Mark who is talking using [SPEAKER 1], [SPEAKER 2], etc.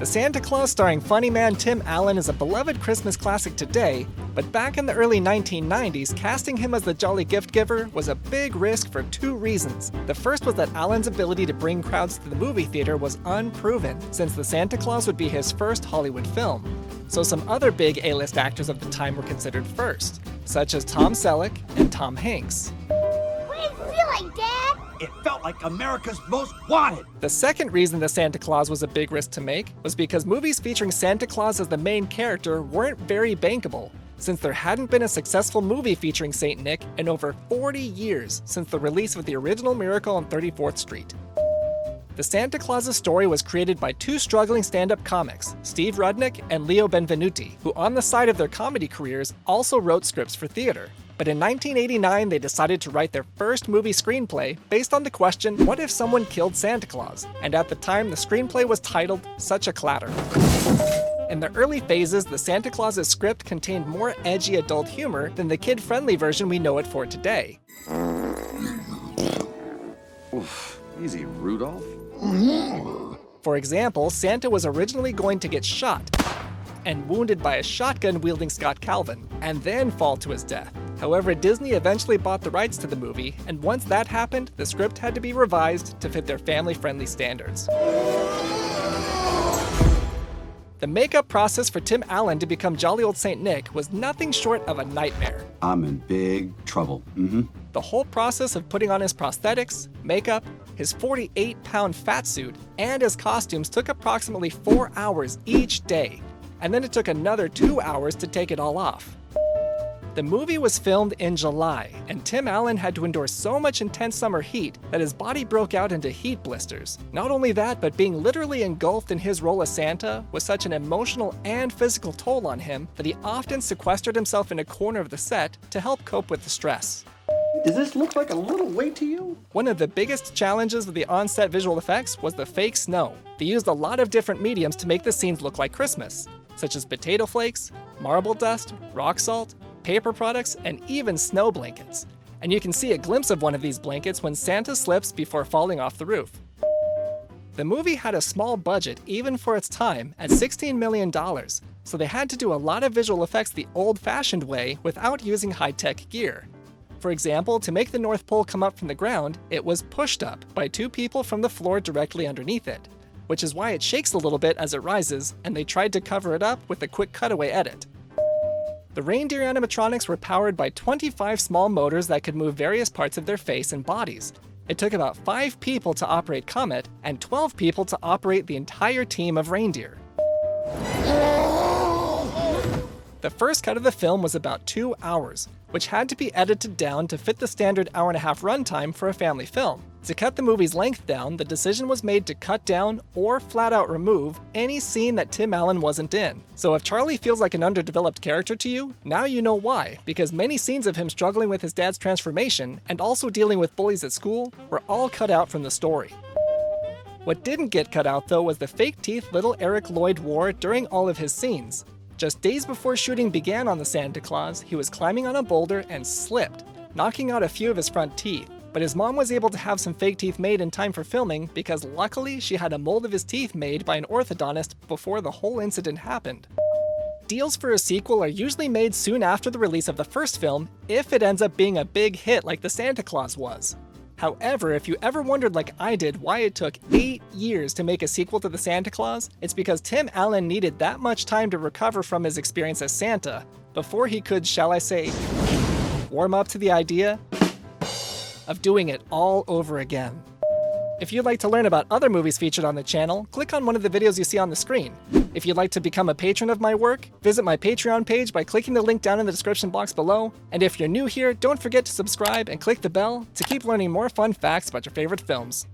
[SPEAKER 1] The Santa Claus starring funny man Tim Allen is a beloved Christmas classic today, but back in the early 1990s, casting him as the jolly gift giver was a big risk for two reasons. The first was that Allen's ability to bring crowds to the movie theater was unproven, since The Santa Claus would be his first Hollywood film. So some other big A-list actors of the time were considered first, such as Tom Selleck and Tom Hanks.
[SPEAKER 2] What do you feel like, Dad?
[SPEAKER 3] It felt like America's Most Wanted.
[SPEAKER 1] The second reason the Santa Claus was a big risk to make was because movies featuring Santa Claus as the main character weren't very bankable, since there hadn't been a successful movie featuring Saint Nick in over 40 years since the release of the original Miracle on 34th Street. The Santa Claus's story was created by two struggling stand-up comics, Steve Rudnick and Leo Benvenuti, who on the side of their comedy careers also wrote scripts for theater. But in 1989, they decided to write their first movie screenplay based on the question, what if someone killed Santa Claus? And at the time, the screenplay was titled Such a Clatter. In the early phases, the Santa Claus's script contained more edgy adult humor than the kid-friendly version we know it for today.
[SPEAKER 4] Oof, easy, Rudolph.
[SPEAKER 1] For example, Santa was originally going to get shot and wounded by a shotgun-wielding Scott Calvin, and then fall to his death. However, Disney eventually bought the rights to the movie, and once that happened, the script had to be revised to fit their family-friendly standards. The makeup process for Tim Allen to become jolly old Saint Nick was nothing short of a nightmare.
[SPEAKER 4] I'm in big trouble.
[SPEAKER 1] The whole process of putting on his prosthetics, makeup, his 48-pound fat suit, and his costumes took approximately 4 hours each day, and then it took another 2 hours to take it all off. The movie was filmed in July, and Tim Allen had to endure so much intense summer heat that his body broke out into heat blisters. Not only that, but being literally engulfed in his role as Santa was such an emotional and physical toll on him that he often sequestered himself in a corner of the set to help cope with the stress.
[SPEAKER 4] Does this look like a little weight to you?
[SPEAKER 1] One of the biggest challenges of the on-set visual effects was the fake snow. They used a lot of different mediums to make the scenes look like Christmas, such as potato flakes, marble dust, rock salt, paper products, and even snow blankets. And you can see a glimpse of one of these blankets when Santa slips before falling off the roof. The movie had a small budget even for its time at $16 million, so they had to do a lot of visual effects the old-fashioned way without using high-tech gear. For example, to make the North Pole come up from the ground, it was pushed up by two people from the floor directly underneath it, which is why it shakes a little bit as it rises, and they tried to cover it up with a quick cutaway edit. The reindeer animatronics were powered by 25 small motors that could move various parts of their face and bodies. It took about 5 people to operate Comet, and 12 people to operate the entire team of reindeer. The first cut of the film was about 2 hours, which had to be edited down to fit the standard hour-and-a-half runtime for a family film. To cut the movie's length down, the decision was made to cut down or flat-out remove any scene that Tim Allen wasn't in. So if Charlie feels like an underdeveloped character to you, now you know why, because many scenes of him struggling with his dad's transformation and also dealing with bullies at school were all cut out from the story. What didn't get cut out, though, was the fake teeth little Eric Lloyd wore during all of his scenes. Just days before shooting began on the Santa Claus, he was climbing on a boulder and slipped, knocking out a few of his front teeth. But his mom was able to have some fake teeth made in time for filming because luckily she had a mold of his teeth made by an orthodontist before the whole incident happened. Deals for a sequel are usually made soon after the release of the first film if it ends up being a big hit like the Santa Claus was. However, if you ever wondered like I did why it took 8 years to make a sequel to the Santa Claus, it's because Tim Allen needed that much time to recover from his experience as Santa before he could, shall I say, warm up to the idea of doing it all over again. If you'd like to learn about other movies featured on the channel, click on one of the videos you see on the screen. If you'd like to become a patron of my work, visit my Patreon page by clicking the link down in the description box below. And if you're new here, don't forget to subscribe and click the bell to keep learning more fun facts about your favorite films.